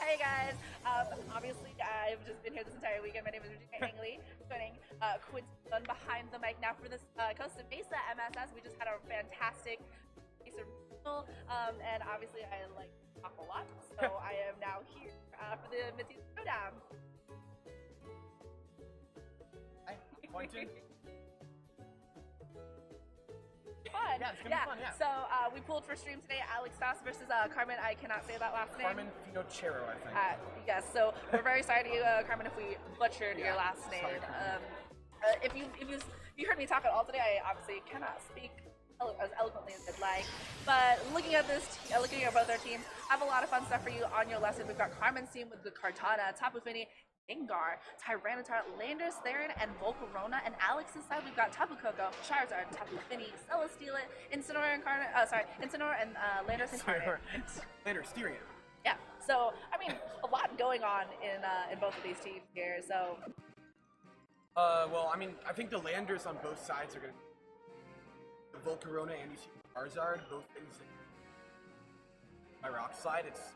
Hey guys, obviously I've just been here this entire weekend. My name is Regina Angley, joining Quincy Dunn behind the mic now for this Costa Mesa MSS. We just had a fantastic Mesa regional, and obviously I like to talk a lot, so I am now here for the Midseason Showdown. Hi, pointing. Fun. Yeah, it's gonna be fun, yeah. So we pulled for stream today, Alex Faust versus Carmen. I cannot say that last name. Carmen Finocchiaro, I think. Yes, so we're very sorry to you, Carmen, if we butchered your last name. Sorry, If you heard me talk at all today, I obviously cannot speak as eloquently as I'd like. But looking at both our teams, I have a lot of fun stuff for you on your lesson. We've got Carmen's team with the Cartana, Tapu Fini, Gengar, Tyranitar, Landers, Theron, and Volcarona. And Alex's side, we've got Tapu Koko, Charizard, Tapu Fini, Celesteela, Incineroar, Incineroar, and Landers Incarnate. Lander, Styria. Yeah, so I mean, a lot going on in both of these teams here. So, Well, I mean, I think the Landers on both sides are gonna. The Volcarona and you see Charizard, both things. My rock slide, it's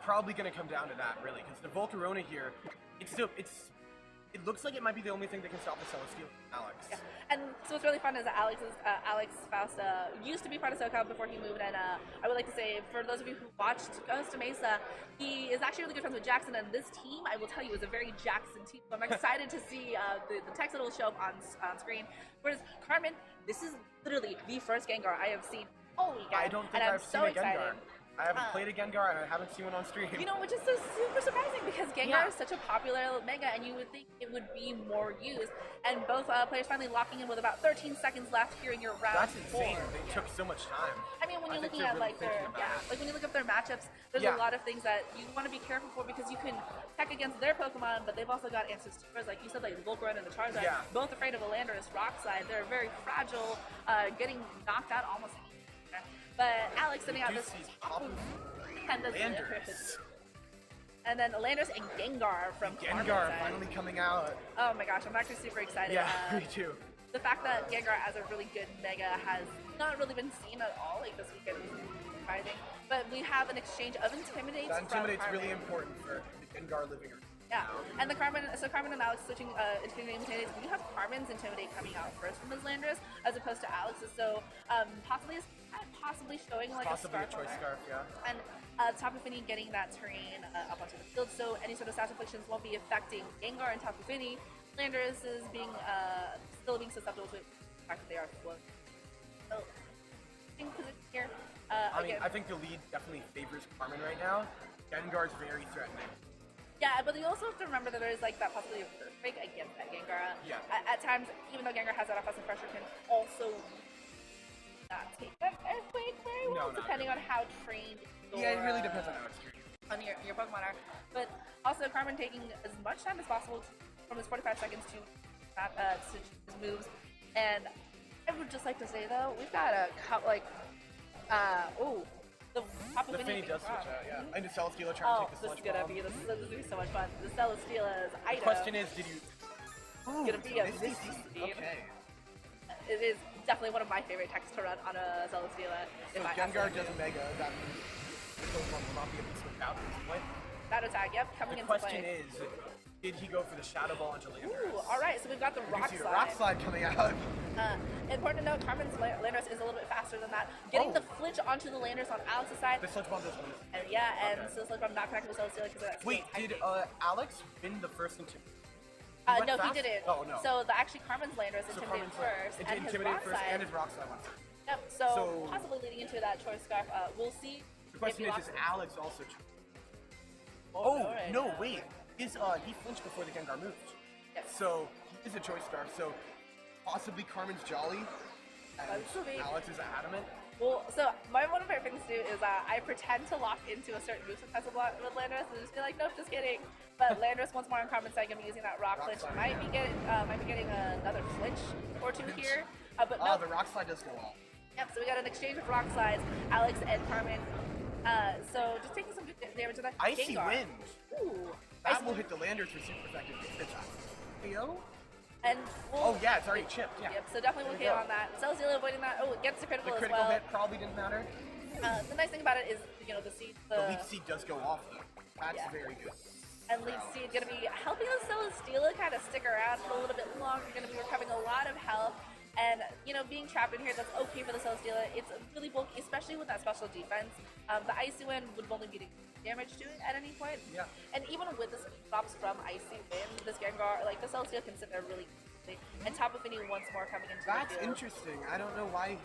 probably gonna come down to that, really, because the Volcarona here. It looks like it might be the only thing that can stop the Celesteela, Alex. yeah, and so what's really fun is that Alex Faust used to be part of SoCal before he moved, and I would like to say, for those of you who watched Costa Mesa, he is actually really good friends with Jackson, and this team, I will tell you, is a very Jackson team. So I'm excited to see the text that will show up on screen. Whereas Carmen, this is literally the first Gengar I have seen all weekend, I don't think and I've seen a Gengar. I haven't played a Gengar, and I haven't seen one on stream. You know, which is so super surprising because Gengar is such a popular mega, and you would think it would be more used. And both players finally locking in with about 13 seconds left here in your round. That's insane. They took so much time. I mean, when you're looking at like when you look up their matchups, there's a lot of things that you want to be careful for because you can tech against their Pokemon, but they've also got answers to yours. Like you said, like Volcarona and the Charizard, both afraid of a Landorus Rock Slide. They're very fragile, getting knocked out almost. But Alex sitting out this Landers. And then Landers and Gengar from Gengar finally coming out. Oh my gosh, I'm actually super excited. Yeah, me too. The fact that Gengar as a really good mega has not really been seen at all like this weekend is surprising. But we have an exchange of Intimidates. That Intimidate's really important for the Gengar living room. Yeah, and Carmen and Alex switching Intimidates. We have Carmen's Intimidate coming out first from his Landers as opposed to Alex's, so possibly showing like possibly a choice scarf, yeah. And Tapu Fini getting that terrain up onto the field, so any sort of Sash Afflictions won't be affecting Gengar and Tapu Fini. Landers is still being susceptible to the fact that they are floating. So, in position here. I think the lead definitely favors Carmen right now. Gengar's very threatening. Yeah, but you also have to remember that there's like that possibility of Earthquake against that Gengar. Yeah. At times, even though Gengar has that offensive pressure, can also not take that Earthquake very well, depending on how trained it really depends on how it's trained. On your Pokemon are. But also, Carmen taking as much time as possible from his 45 seconds to choose his moves. And I would just like to say though, we've got a the Tapu Fini does switch out, yeah. And the Celesteela trying to take the Sludge Bomb. This is gonna be so much fun. The Celesteela's item. The question is, did you... Gonna be a Misty Steam. Okay. It is definitely one of my favorite techs to run on a Celesteela. So Gengar does Mega, that means the Pokemon will not be able to switch out at this point. That attack, yep, coming into play. The question is, did he go for the Shadow Ball into Landers? Ooh, alright, so we've got the Rock Slide. Rock Slide coming out. Important to note, Carmen's Landers is a little bit faster than that. Getting the flinch onto the Landers on Alex's side. The Sludge Bomb does one. So Sludge Bomb not connected with Celesteela because that's... Wait, did Alex win the first Intimidate? No, he didn't. Oh, no. So actually Carmen's Landers intimidated first, and his Rock Slide. And his Rock Slide went first. Yep, so possibly leading into that Choice Scarf. We'll see. The question is Alex also... No, wait. He flinched before the Gengar moved. Yes. So, he is a Choice Scarf, so possibly Carmen's Jolly, and Alex is adamant. Well, so one of my favorite things to do is I pretend to lock into a certain moveset with Landorus and just be like, nope, just kidding. But Landorus once more on Carmen's side, gonna be using that Rock Flinch. Might be getting another flinch or two here. But no. The Rock Slide does go off. Yep, so we got an exchange of Rock Slides, Alex and Carmen. So just taking some good damage to that Icy Gengar. Wind. Ooh. That will hit the Landers for super effective. KO? And yeah, it's already chipped. Yeah. Yep, so definitely will KO on that. Celesteela avoiding that. Oh, it gets the critical as well. The critical hit probably didn't matter. The nice thing about it is, you know, the leech seed does go off though. That's Yeah. very good. And Lead Seed going to be helping the Celesteela kind of stick around for a little bit longer. Going to be recovering a lot of health. And, you know, being trapped in here, that's okay for the Celesteela. It's really bulky, especially with that special defense. The Icy Wind would only be damage to it at any point. Yeah. And even with the stops from Icy Wind, this Gengar, like, the Celesteela can sit there really easily. And Tapu Fini once more coming into the That's field. interesting. I don't know why.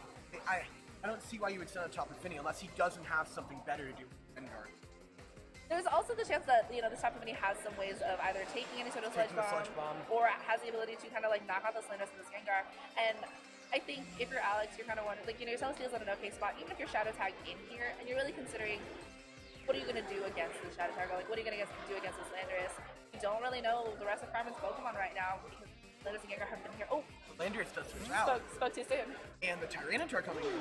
I don't see why you would send on top of Finny unless he doesn't have something better to do with Gengar. There's also the chance that, you know, this Tapu Fini has some ways of either taking any sort of Taking Sludge the Sludge Bomb. or has the ability to kind of like knock out the Slenders in this Gengar. And I think if you're Alex, you're kind of wondering, like, you know, your Celesteela's at an okay spot, even if you're Shadow Tag in here, and you're really considering what are you going to do against the Shadow Tag, or like what are you going to do against this Landorus? You don't really know the rest of Carmen's Pokemon right now because Landorus and Gengar have been here. Oh, Landorus does switch out. spoke too soon. And the Tyranitar coming in.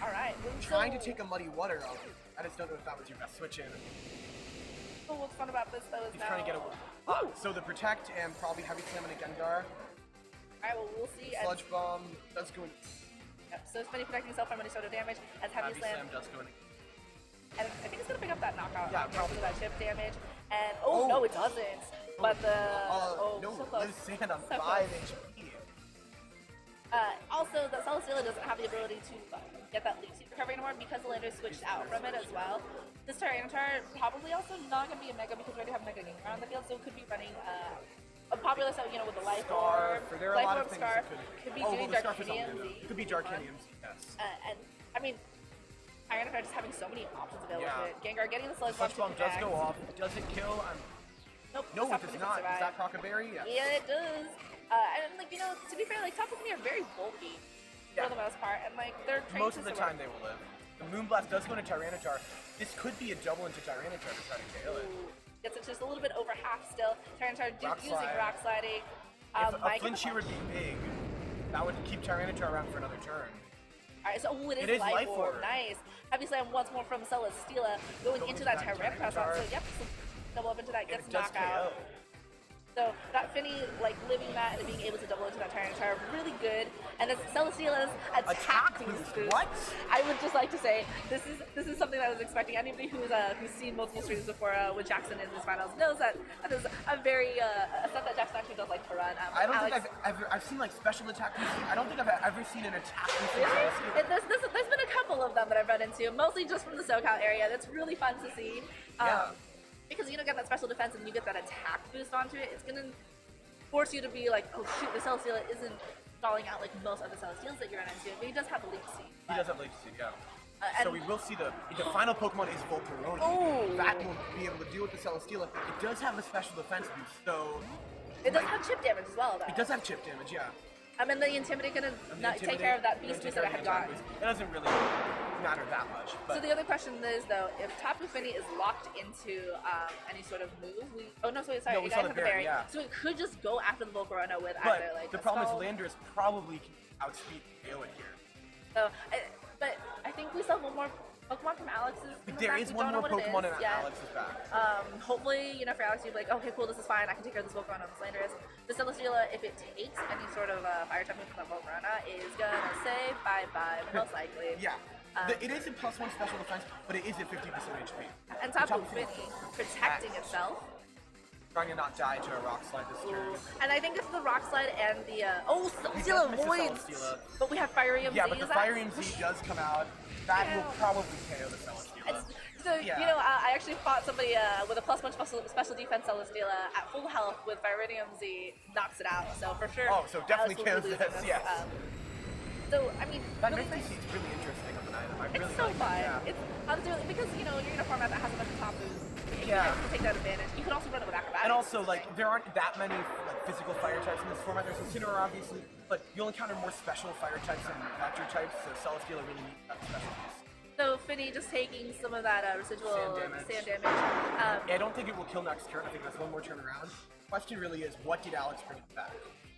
Alright. Trying to take a Muddy Water off. I just don't know if that was your best switch in. So what's fun about this though is He's now... trying to get a so the Protect and probably Heavy Slam and a Gengar. Alright, well we'll see. Sludge Bomb does go in. Yep, so it's Finny protecting himself from any sort of damage as Heavy Slam. does go in. And I think it's going to pick up that knockout Yeah, probably probably. that chip damage. And oh, no, it doesn't. But the no, so close. Live Sand on So 5 close. HP. Also, the Celesteela doesn't have the ability to get that Leaf Seed recovery anymore because the Lander switched out from it as well. This Tyranitar probably also not going to be a Mega because we already have Mega Gengar on the field, so it could be running a popular set, you know, with the Life Orb. Scarf. There are a lot of things Scarf. that Could be well, doing the Scarf is Darkinium on there, Z. though. Could be Darkinium Z, yes. And, I mean, Tyranitar just having so many options available Yeah. to it. Gengar getting the The Sludge Bomb Sludge Bomb to does connect. go off. Does it kill? Nope, No, Tapu it does Fini can not. Is survive. that Crockeberry? Yes. Yeah, it does. And like, you know, to be fair, like Tapu Fini are very bulky Yeah. for the most part, and like their train Most of the system time they will live. The Moonblast does go into Tyranitar. This could be a double into Tyranitar to try to KO it. gets it just a little bit over half still. Tyranitar Rock using Slide. Rock Sliding. If a Mike flinch here would be big, that would keep Tyranitar around for another turn. Alright, so It is Life Orb. Orb. Nice. Heavy Slam once more from Celesteela going into that Tyranitar slot. So yep, so double up into that, And gets it does knockout. KO. So that Finny, like living that and being able to double into that Tyranitar, really good. And this Celesteela's attack boost. What? I would just like to say this is something that I was expecting. Anybody who's seen multiple streams before with Jackson in his finals knows that that is a very a set that Jackson actually does like to run. I don't Alex, think I've seen like special attack boosting. I don't think I've ever seen an attack boosting. Really? There's been a couple of them that I've run into, mostly just from the SoCal area. That's really fun to see. Yeah. Because you don't get that special defense and you get that attack boost onto it, it's gonna force you to be like, oh shoot, the Celesteela isn't stalling out like most other Celesteals that you run into, but he does have the Leaf Seed. He does have Leaf Seed, yeah. and- So we will see the final Pokemon is Volcarona. Oh. That will be able to deal with the Celesteela. It does have a special defense boost, so It does have chip damage as well, though. it does have chip damage, yeah. And the Intimidate gonna not take care of that beast boost that I had gotten. It doesn't really matter that much. But So the other question is though, if Tapu Fini is locked into any sort of move, we No, we saw the berry, yeah. So it could just go after the Volcarona with but either like the a problem Scald. is Landorus probably can outspeed KO it here. So, but I think we still have one more Pokemon from Alex's. There is one more Pokemon in Alex's back. Hopefully, you know, for Alex, you'd be like, okay, cool, this is fine. I can take care of this Volcarona on the Landorus. The Celesteela, if it takes any sort of fire type move from the Volcarona, is gonna say bye-bye, most likely. Yeah. It is a +1 special defense, but it is at 50% HP. And Tapu Fini protecting itself. Trying to not die to a Rock Slide this turn. And I think it's the Rock Slide and the Celesteela does miss the avoids. Celesteela. But we have Firium Z. Yeah, but the is that- Fire Z does come out. That will probably KO the Celesteela. So, Yeah. you know, I actually fought somebody with a +1 special defense Celesteela at full health with Viridium Z, knocks it out. So for sure. Oh, so definitely Alex will be kills losing this, yes. So, I mean, That really Misty nice. Seed's really interesting of an item. I It's really so like fun. it, yeah. It's honestly because you know you're in a format that has a bunch of top moves. Yeah. You can take that advantage. You can also run it with acrobatics. And also, like, there aren't that many like physical fire types in this format. There's Incineroar, obviously, but you'll encounter more special fire types and vector types, so Celesteela really needs that special use. So Finny just taking some of that residual Sand damage. I don't think it will kill next turn. I think that's one more turn around. Question really is, what did Alex bring back?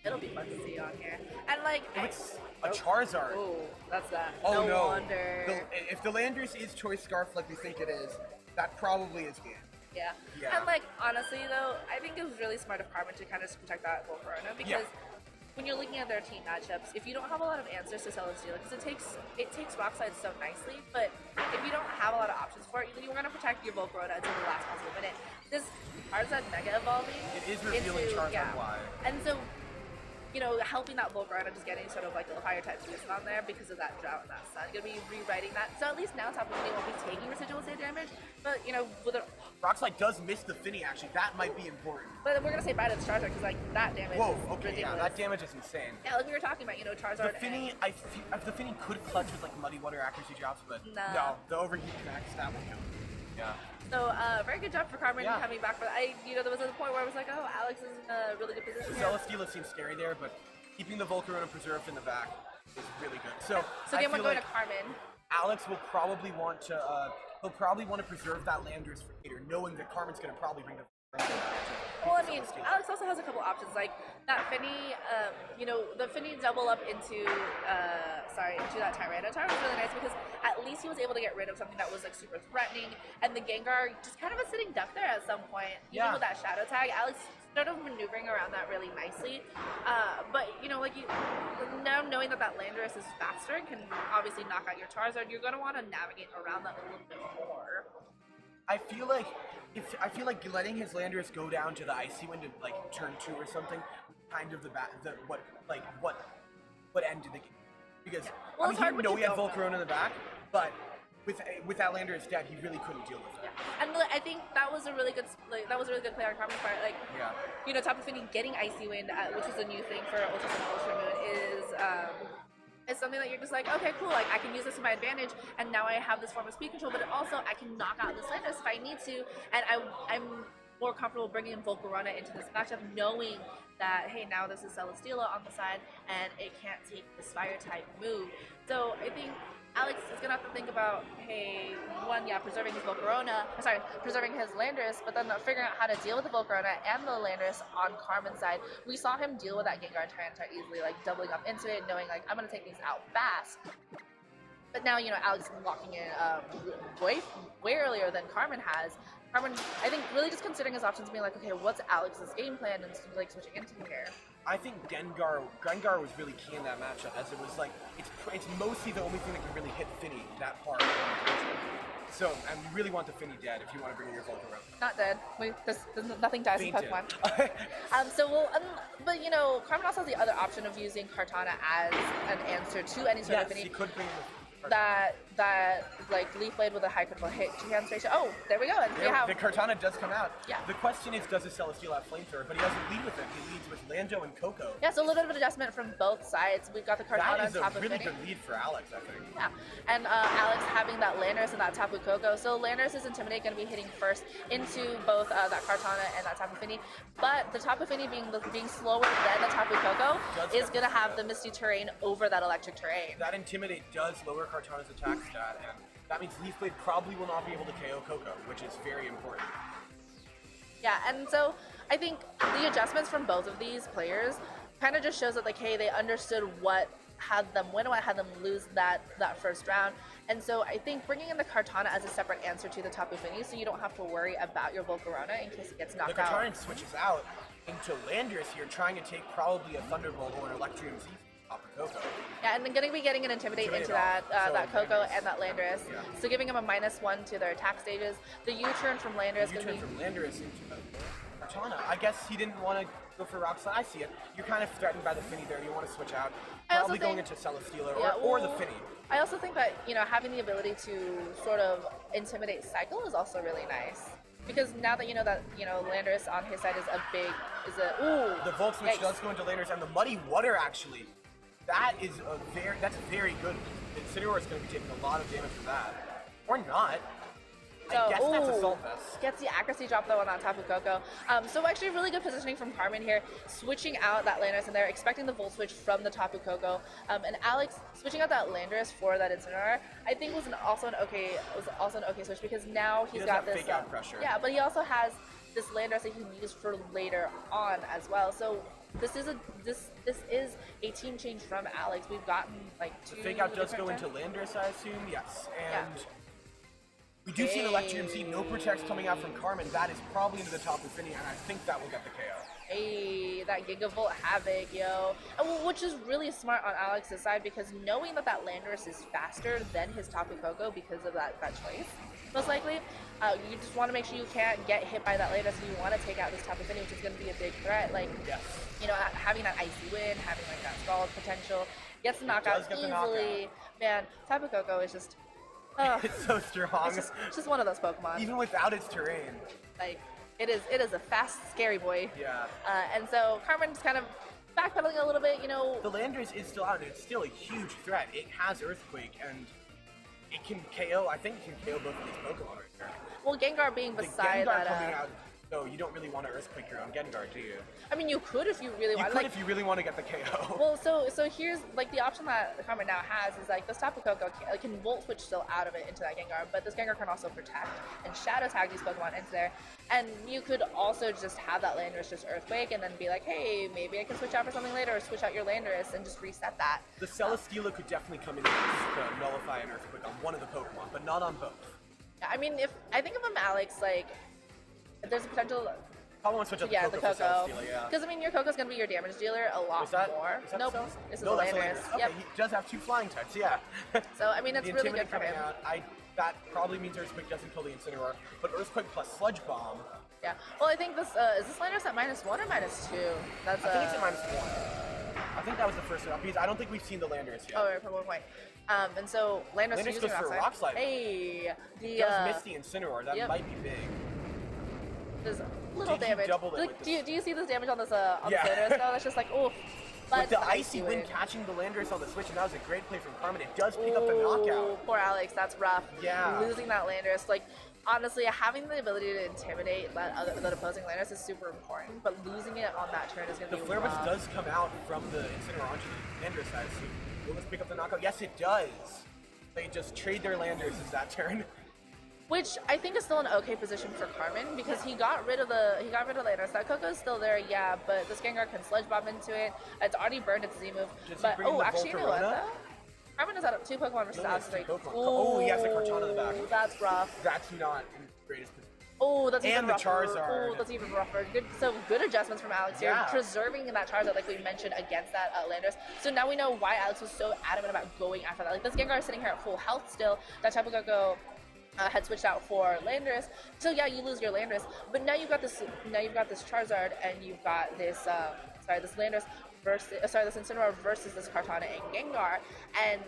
It'll be fun to see on here. And like, If it's a Charizard. Oh, that's that. Oh no! Wonder. If the Landorus is Choice Scarf like we think it is, that probably is game. Yeah. Yeah. And like honestly though, I think it was really smart of Carmen to kind of protect that Volcarona because when you're looking at their team matchups, if you don't have a lot of answers to Celesteela, because it takes Rockslide so nicely, but if you don't have a lot of options for it, you're going to protect your Volcarona until the last possible minute. This Charizard Mega Evolving, it is revealing Charizard Y. And so, you know, helping that Volcarona just getting sort of like a fire type position on there because of that drought and that sun. You're gonna be rewriting that. So at least now Top Finny won't be taking residual save damage, but you know, with a Rockslide does miss the Finny actually. That might be important. But we're gonna say bye to the Charizard because like that damage. Whoa, is okay, ridiculous. yeah, that damage is insane. Yeah, like we were talking about, you know, Charizard. The Finny, the Finny could clutch with like Muddy Water accuracy drops, but no, the overheat connects, that will kill him. Yeah. So, very good job for Carmen coming back. But you know, there was a point where I was like, oh, Alex is in a really good position. Celesteela seems scary there, but keeping the Volcarona preserved in the back is really good. So game one going to Carmen. Alex will probably want to preserve that Landorus for later, knowing that Carmen's going to probably bring the. Well, I mean, Alex also has a couple options, like that Finny, you know, the Finny double up into that Tyranitar was really nice because at least he was able to get rid of something that was like super threatening, and the Gengar just kind of a sitting duck there at some point. Even with that Shadow Tag, Alex started maneuvering around that really nicely. But you know, like now knowing that Landorus is faster and can obviously knock out your Charizard, you're going to want to navigate around that a little bit more. I feel like letting his Landorus go down to the Icy Wind in like turn 2 or something, kind of what ended the game. Because well, I mean, he didn't know he had Volcarona in the back, but with that Landorus dead, he really couldn't deal with it. Yeah. And I think that was a really good play on Carmen's part. Like, you know, Tapu Fini getting Icy Wind, which is a new thing for Ultra Sun and Ultra Moon, is something that you're just like, okay, cool, like I can use this to my advantage, and now I have this form of speed control, but also I can knock out this Landorus if I need to, and I'm more comfortable bringing in Volcarona into this matchup, knowing that, hey, now this is Celesteela on the side, and it can't take this Fire-type move. So I think Alex is gonna have to think about, hey, preserving his preserving his Landorus, but then figuring out how to deal with the Volcarona and the Landorus on Carmen's side. We saw him deal with that Gengar and Tyranitar easily, like doubling up into it, knowing like I'm gonna take these out fast. But now, you know, Alex is locking in way earlier than Carmen has. Carmen, I think, really just considering his options, being like, okay, what's Alex's game plan, and like switching into here. I think Gengar was really key in that matchup, as it was like it's mostly the only thing that can really hit Finny that hard. So, and you really want the Finny dead if you want to bring in your Volcarona. Not dead. Nothing dies in Pokemon. But you know, Carmen also has the other option of using Kartana as an answer to any sort of Finny. Yes, he could bring that like Leaf Blade with a high critical hit two-hand ratio. Oh, there we go. And the Kartana does come out. Yeah. The question is, does the Celesteela have Flamethrower? But he doesn't lead with it. He leads with Lando and Coco. Yeah, so a little bit of adjustment from both sides. We've got the Kartana on top of That is a really good lead for Alex, I think. Yeah, and Alex having that Landorus and that Tapu Koko. So Landorus' Intimidate going to be hitting first into both that Kartana and that Tapu Fini. But the Tapu Fini being slower than the Tapu Koko is going to have the Misty Terrain over that Electric Terrain. That Intimidate does lower Kartana's attack stat, and that means Leaf Blade probably will not be able to KO Coco, which is very important. Yeah, and so I think the adjustments from both of these players kind of just shows that, like, hey, they understood what had them win and what had them lose that first round. And so I think bringing in the Kartana as a separate answer to the Tapu Fini, so you don't have to worry about your Volcarona in case it gets knocked out. The Kartana switches out into Landorus here, trying to take probably a Thunderbolt or an Electrium Z. Coco. Yeah, and then going to be getting an Intimidate into that Coco and that Landorus. Yeah. So giving them a -1 to their attack stages. The U-turn from Landorus. From Landorus into Kartana. I guess he didn't want to go for Rockslide. I see it. You're kind of threatened by the Finny there. You want to switch out. Probably going into Celesteela or the Finny. I also think that, you know, having the ability to sort of intimidate Cycle is also really nice. Because now that you know Landorus on his side is the Volt Switch does go into Landorus, and the Muddy Water actually. That's very good. Incineroar is going to be taking a lot of damage from that. Or not. I guess that's Assault Vest. Gets the accuracy drop though on that Tapu Koko. So actually really good positioning from Carmen here, switching out that Landorus in there, expecting the Volt Switch from the Tapu Koko. And Alex switching out that Landorus for that Incineroar, I think was also an okay switch, because now he's got this fake out pressure. Yeah, but he also has this Landorus that he can use for later on as well. So this is a team change from Alex. We've gotten like 2 the fake out does go into Landorus, I assume. Yes, and We do see an Electrium Z, no protects coming out from Carmen. That is probably into the top of Finny, and I think that will get the KO. Hey, that Gigavolt Havoc, yo. Which is really smart on Alex's side, because knowing that Landorus is faster than his Tapu Koko because of that choice, most likely, you just want to make sure you can't get hit by that Landorus, and you want to take out this Tapu Fini, which is going to be a big threat. Like, yes. You know, having that Icy Wind, having like that Scald potential, gets the knockout easily. Man, Tapu Koko is just... it's so strong. It's just one of those Pokemon. Even without its terrain. Like, it is a fast, scary boy. Yeah. And so Carmen's kind of backpedaling a little bit, you know. The Landorus is still out, and it's still a huge threat. It has Earthquake, and it can KO. I think it can KO both of these Pokemon right there. Well, Gengar being beside Gengar that. Coming out, no, you don't really want to Earthquake your own Gengar, do you? I mean, you could if you really want. You could if you really want to get the KO. Well, so here's like the option that Carmen now has is like this Tapu Koko can Volt Switch still out of it into that Gengar, but this Gengar can also protect and Shadow Tag these Pokemon into there. And you could also just have that Landorus just Earthquake and then be like, hey, maybe I can switch out for something later, or switch out your Landorus and just reset that. The Celesteela could definitely come in to nullify an Earthquake on one of the Pokemon, but not on both. Yeah, I mean, I think if I'm Alex, like, there's a potential. I want to switch up the Coco Coco. for Celesteela, yeah. Because, I mean, your Coco's going to be your damage dealer a lot more. Is that nope, this is a that's Landorus. Okay, Yep. he does have 2 flying types, yeah. So, I mean, it's really good for him. That probably means Earthquake doesn't kill the Incineroar, but Earthquake plus Sludge Bomb. Yeah. Well, I think this is this Landorus at -1 or -2? That's I think it's at -1. I think that was the first one, because I don't think we've seen the Landorus yet. Oh, right, for 1 point. And so Landorus goes for Rock Slide. Hey, It does miss the Incineroar. That might be big. There's little damage. Do you see this damage on this on the Landorus though? That's just like oof. With the Icy Wind catching the Landorus on the switch, and that was a great play from Carmen. It does pick up the knockout. Poor Alex, that's rough. Yeah. Losing that Landorus, like honestly, having the ability to intimidate that opposing Landorus is super important, but losing it on that turn is going to be rough. The Flare Blitz does come out from the Incineroar onto the Landorus side, so will this pick up the knockout? Yes, it does. They just trade their Landorus that turn. Which I think is still an okay position for Carmen, because he got rid of Landorus. That Coco's still there, yeah, but this Gengar can Sludge Bomb into it. It's already burned its Z move. But actually, you know what though? Carmen is out of 2 Pokemon versus Alex. Oh, he has a Kartana in the back. That's rough. That's not in the greatest position. Oh, that's even rougher. Charizard. Oh, that's even rougher. Good adjustments from Alex here, preserving that Charizard like we mentioned against that Landorus. So now we know why Alex was so adamant about going after that. Like this Gengar is sitting here at full health still. That Tapu Koko had switched out for Landorus. So yeah, you lose your Landorus, but now you've got this Charizard, and you've got this this Landorus versus this Incineroar versus this Kartana and Gengar, and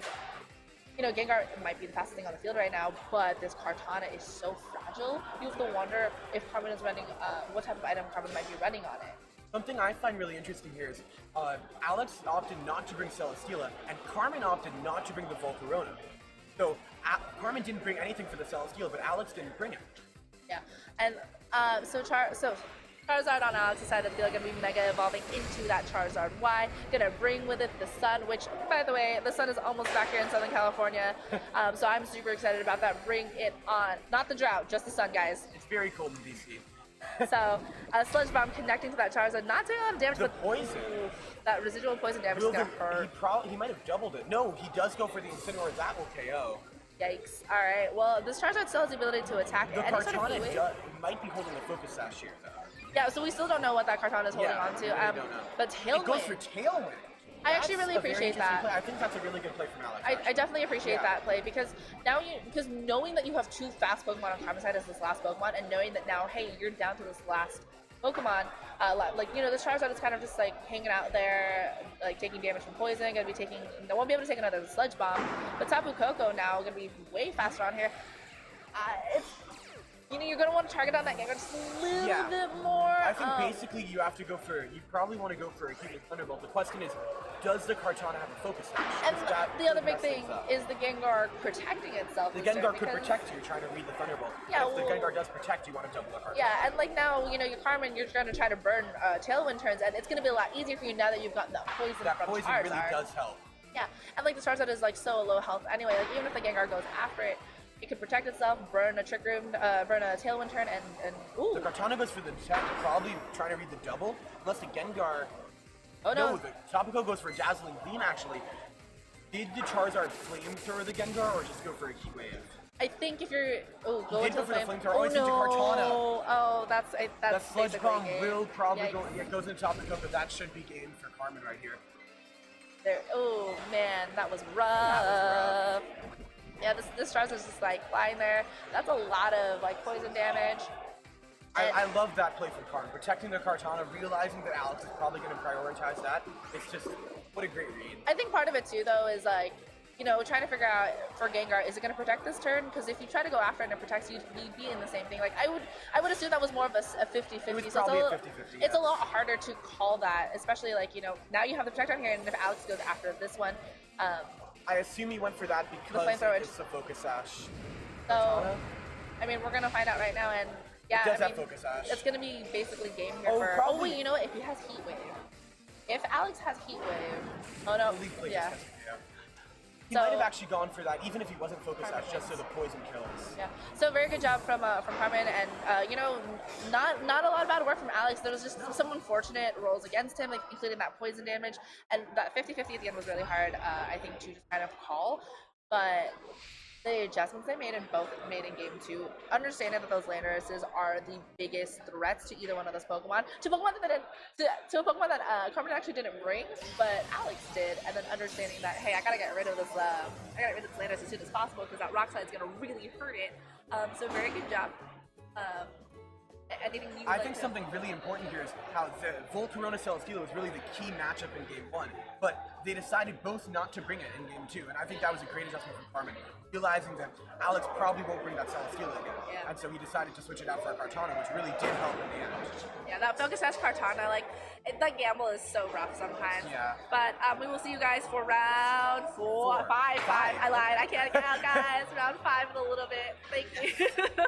you know Gengar might be the fastest thing on the field right now, but this Kartana is so fragile. You have to wonder if Carmen is running what type of item Carmen might be running on it. Something I find really interesting here is Alex opted not to bring Celesteela, and Carmen opted not to bring the Volcarona. So Carmen didn't bring anything for the Celesteela, but Alex didn't bring it. Yeah, and so Charizard on Alex's side of the field going to be Mega Evolving into that Charizard Y. Going to bring with it the sun, which, by the way, the sun is almost back here in Southern California. So I'm super excited about that. Bring it on. Not the drought, just the sun, guys. It's very cold in DC. So, Sludge Bomb connecting to that Charizard, not doing a lot of damage. The poison. That residual poison damage is going to hurt. He might have doubled it. No, he does go for the Incineroar. That will KO. Yikes. Alright, well, this Charizard still has the ability to attack the any sort of heat wave. Might be holding the Focus Sash here, though. Yeah, so we still don't know what that Kartana is holding on to. We don't know. But Tailwind. It goes for Tailwind. I actually really appreciate that. I think that's a really good play from Alex. I definitely appreciate that play, because now because knowing that you have 2 fast Pokemon on Carmen's side as this last Pokemon, and knowing that now, hey, you're down to this last Pokemon, like, you know, this Charizard is kind of just like hanging out there, like taking damage from poison, gonna be taking, no won't be able to take another Sludge Bomb, but Tapu Koko now gonna be way faster on here. It's, you know, you're gonna want to target on that Gengar just a little bit more. I think basically you have to go for, you probably want to go for a Heat with Thunderbolt. The question is, does the Kartana have a Focus Sash? And the other big thing is the Gengar protecting itself. The Gengar could protect you trying to read the Thunderbolt. Yeah, if the Gengar does protect you, want to double the Kartana. Yeah, and like now, you know, your Carmen, you're going to try to burn Tailwind turns, and it's going to be a lot easier for you now that you've gotten that poison from Charizard. That poison really does help. Yeah, and like the Charizard is like so low health anyway, like even if the Gengar goes after it, it could protect itself, burn a Trick Room, burn a Tailwind turn, and ooh. The Kartana goes for the attack, probably trying to read the double, unless the Gengar... Oh no. No, the Tapu Koko goes for a Dazzling Beam, actually. Did the Charizard flamethrower the Gengar, or just go for a Heat Wave? I think if you're go He did into go for the flame. flamethrower. Oh, he's into Cartana. Oh, that's That sludge basically bomb game. will probably Yikes. go. Yeah, it goes into top of the cone, but that should be game for Carmen right here. There. Oh man, that was rough. Yeah, this Charizard's just like flying there. That's a lot of like poison damage. I love that play from Carmen, protecting the Cartana, realizing that Alex is probably going to prioritize that. It's just, what a great read. I think part of it too, though, is like, you know, trying to figure out for Gengar, is it going to protect this turn? Because if you try to go after it and it protects you, you'd be in the same thing. Like, I would assume that was more of a 50-50. It was So probably it's a 50-50, It's yeah. a lot harder to call that, especially like, you know, now you have the protector on here, and if Alex goes after this one, I assume he went for that because flamethrower. it's a Focus Sash. so, Cartana. I mean, we're going to find out right now, and yeah, It does I have mean, Focus Sash. it's going to be basically game here Oh, for, probably. wait, you know what, if he has Heat Wave. If Alex has Heat Wave, oh no, Leaf Blade yeah. is tested, yeah. He So- might have actually gone for that, even if he wasn't Focus Sash, just so the poison kills. Yeah. So very good job from Carmen, and you know, not a lot of bad work from Alex. There was just some unfortunate rolls against him, like including that poison damage, and that 50-50 at the end was really hard. I think to just kind of call, but the adjustments they made in game 2, understanding that those Landorus's are the biggest threats to either one of those Pokemon, to Pokemon to a Pokemon that Carmen actually didn't bring, but Alex did, and then understanding that, hey, I gotta get rid of this Landorus as soon as possible because that Rock Slide is gonna really hurt it. So very good job. Anything you would I like think to- something really important here is how the Volcarona Celesteela was really the key matchup in game 1, but they decided both not to bring it in game 2, and I think that was a great adjustment from Carmen, realizing that Alex probably won't bring that Celesteela again, Yeah. and so he decided to switch it out for a Cartana, which really did help in the end. Yeah, that Focus Sash Cartana, like, that gamble is so rough sometimes. Yeah. But we will see you guys for round five. I lied. I can't count, guys. Round 5 in a little bit. Thank you.